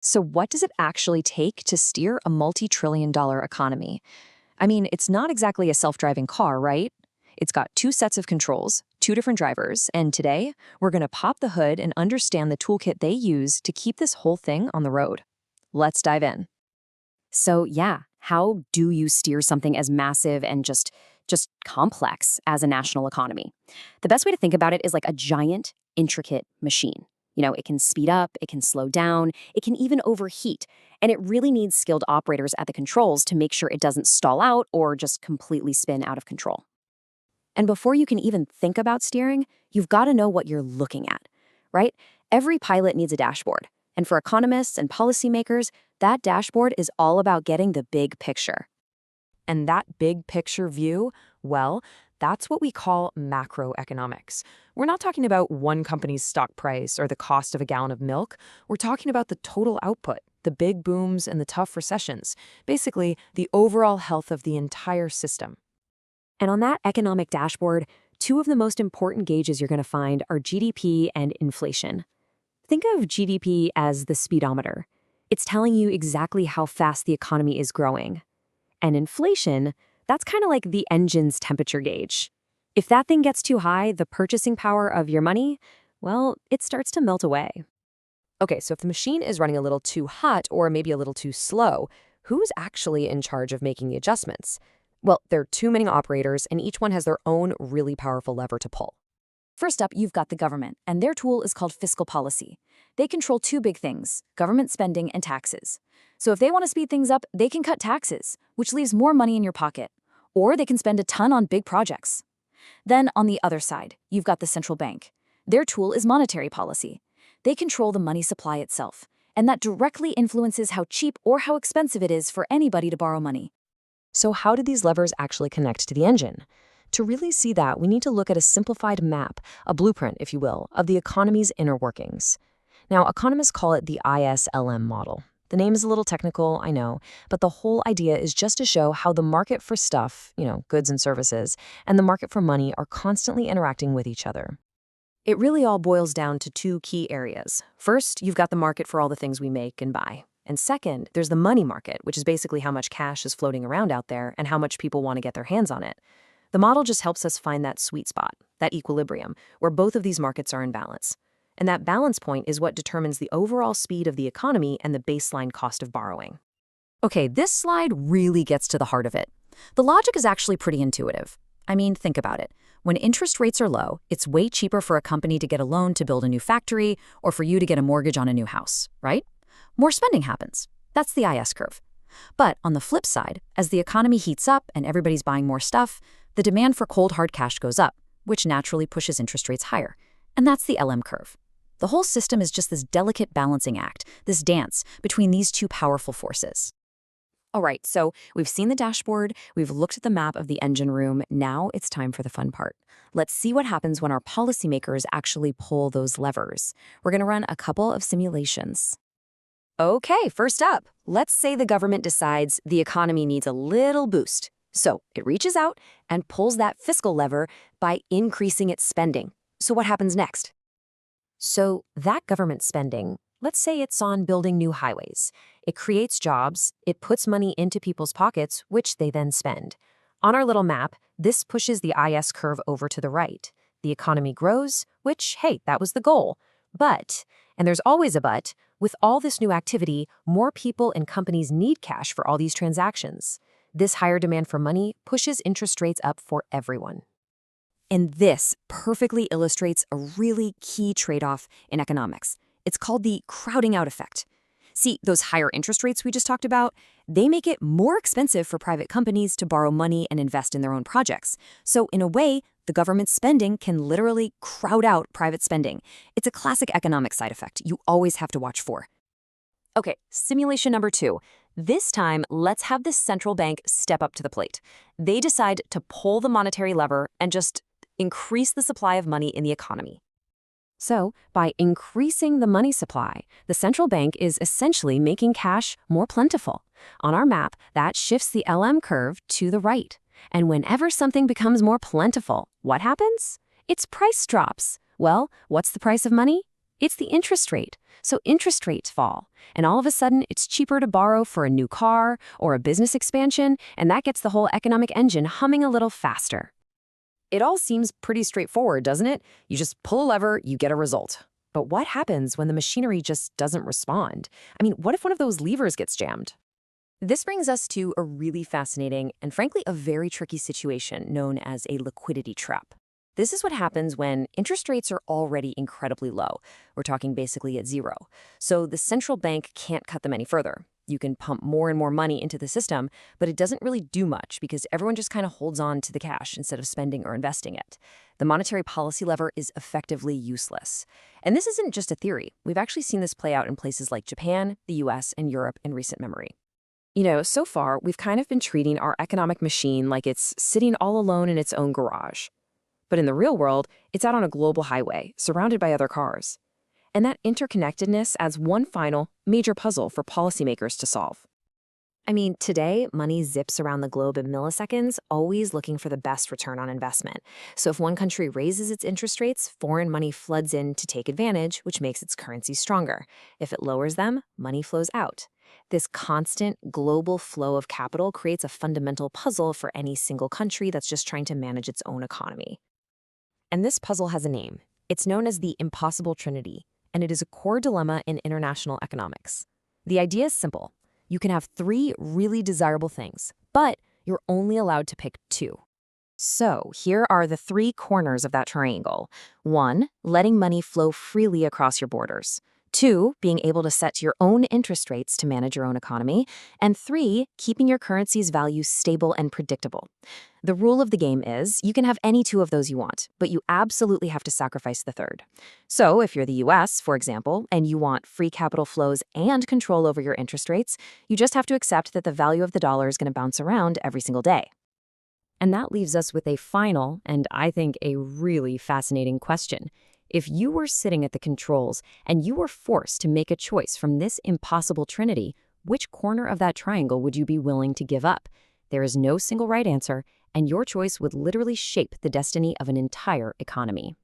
So, what does it actually take to steer a multi-trillion-dollar economy? I mean, it's not exactly a self-driving car, right? It's got two sets of controls, two different drivers, and today, we're going to pop the hood and understand the toolkit they use to keep this whole thing on the road. Let's dive in. So yeah, how do you steer something as massive and just complex as a national economy? The best way to think about it is like a giant, intricate machine. It can speed up, it can slow down, it can even overheat, and it really needs skilled operators at the controls to make sure it doesn't stall out or just completely spin out of control. And before you can even think about steering, you've got to know what you're looking at, right? Every pilot needs a dashboard. And for economists and policymakers, that dashboard is all about getting the big picture. And that big picture view, well, that's what we call macroeconomics. We're not talking about one company's stock price or the cost of a gallon of milk. We're talking about the total output, the big booms and the tough recessions, basically the overall health of the entire system. And on that economic dashboard, two of the most important gauges you're going to find are GDP and inflation. Think of GDP as the speedometer. It's telling you exactly how fast the economy is growing. And inflation, that's kind of like the engine's temperature gauge. If that thing gets too high, the purchasing power of your money, well, it starts to melt away. Okay, so if the machine is running a little too hot or maybe a little too slow, who's actually in charge of making the adjustments? Well, there are too many operators, and each one has their own really powerful lever to pull. First up, you've got the government, and their tool is called fiscal policy. They control two big things, government spending and taxes. So if they want to speed things up, they can cut taxes, which leaves more money in your pocket. Or they can spend a ton on big projects. Then on the other side, you've got the central bank. Their tool is monetary policy. They control the money supply itself, and that directly influences how cheap or how expensive it is for anybody to borrow money. So how do these levers actually connect to the engine? To really see that, we need to look at a simplified map, a blueprint, if you will, of the economy's inner workings. Now, economists call it the ISLM model. The name is a little technical, I know, but the whole idea is just to show how the market for stuff, goods and services, and the market for money are constantly interacting with each other. It really all boils down to two key areas. First, you've got the market for all the things we make and buy. And second, there's the money market, which is basically how much cash is floating around out there and how much people want to get their hands on it. The model just helps us find that sweet spot, that equilibrium, where both of these markets are in balance. And that balance point is what determines the overall speed of the economy and the baseline cost of borrowing. Okay, this slide really gets to the heart of it. The logic is actually pretty intuitive. I mean, think about it. When interest rates are low, it's way cheaper for a company to get a loan to build a new factory or for you to get a mortgage on a new house, right? More spending happens. That's the IS curve. But on the flip side, as the economy heats up and everybody's buying more stuff, the demand for cold hard cash goes up, which naturally pushes interest rates higher. And that's the LM curve. The whole system is just this delicate balancing act, this dance between these two powerful forces. All right, so we've seen the dashboard, we've looked at the map of the engine room, now it's time for the fun part. Let's see what happens when our policymakers actually pull those levers. We're going to run a couple of simulations. Okay, first up, let's say the government decides the economy needs a little boost. So it reaches out and pulls that fiscal lever by increasing its spending. So what happens next? So that government spending, let's say it's on building new highways. It creates jobs, it puts money into people's pockets, which they then spend. On our little map, this pushes the IS curve over to the right. The economy grows, which, hey, that was the goal. But, and there's always a but, with all this new activity, more people and companies need cash for all these transactions. This higher demand for money pushes interest rates up for everyone. And this perfectly illustrates a really key trade-off in economics. It's called the crowding out effect. See, those higher interest rates we just talked about, they make it more expensive for private companies to borrow money and invest in their own projects. So in a way, the government's spending can literally crowd out private spending. It's a classic economic side effect you always have to watch for. Okay, simulation number 2. This time, let's have the central bank step up to the plate. They decide to pull the monetary lever and just increase the supply of money in the economy. So, by increasing the money supply, the central bank is essentially making cash more plentiful. On our map, that shifts the LM curve to the right. And whenever something becomes more plentiful, what happens? Its price drops. Well, what's the price of money? It's the interest rate. So interest rates fall, and all of a sudden it's cheaper to borrow for a new car or a business expansion, and that gets the whole economic engine humming a little faster. It all seems pretty straightforward, doesn't it? You just pull a lever, you get a result. But what happens when the machinery just doesn't respond? I mean, what if one of those levers gets jammed? This brings us to a really fascinating and frankly a very tricky situation known as a liquidity trap. This is what happens when interest rates are already incredibly low. We're talking basically at zero. So the central bank can't cut them any further. You can pump more and more money into the system, but it doesn't really do much because everyone just kind of holds on to the cash instead of spending or investing it. The monetary policy lever is effectively useless. And this isn't just a theory. We've actually seen this play out in places like Japan, the US, and Europe in recent memory. So far, we've kind of been treating our economic machine like it's sitting all alone in its own garage. But in the real world, it's out on a global highway, surrounded by other cars. And that interconnectedness adds one final, major puzzle for policymakers to solve. I mean, today, money zips around the globe in milliseconds, always looking for the best return on investment. So if one country raises its interest rates, foreign money floods in to take advantage, which makes its currency stronger. If it lowers them, money flows out. This constant global flow of capital creates a fundamental puzzle for any single country that's just trying to manage its own economy. And this puzzle has a name. It's known as the impossible trinity, and it is a core dilemma in international economics. The idea is simple. You can have three really desirable things, but you're only allowed to pick two. So here are the three corners of that triangle. 1, letting money flow freely across your borders. 2, being able to set your own interest rates to manage your own economy. And 3, keeping your currency's value stable and predictable. The rule of the game is you can have any two of those you want, but you absolutely have to sacrifice the third. So if you're the US, for example, and you want free capital flows and control over your interest rates, you just have to accept that the value of the dollar is going to bounce around every single day. And that leaves us with a final, and I think a really fascinating question. If you were sitting at the controls and you were forced to make a choice from this impossible trinity, which corner of that triangle would you be willing to give up? There is no single right answer, and your choice would literally shape the destiny of an entire economy.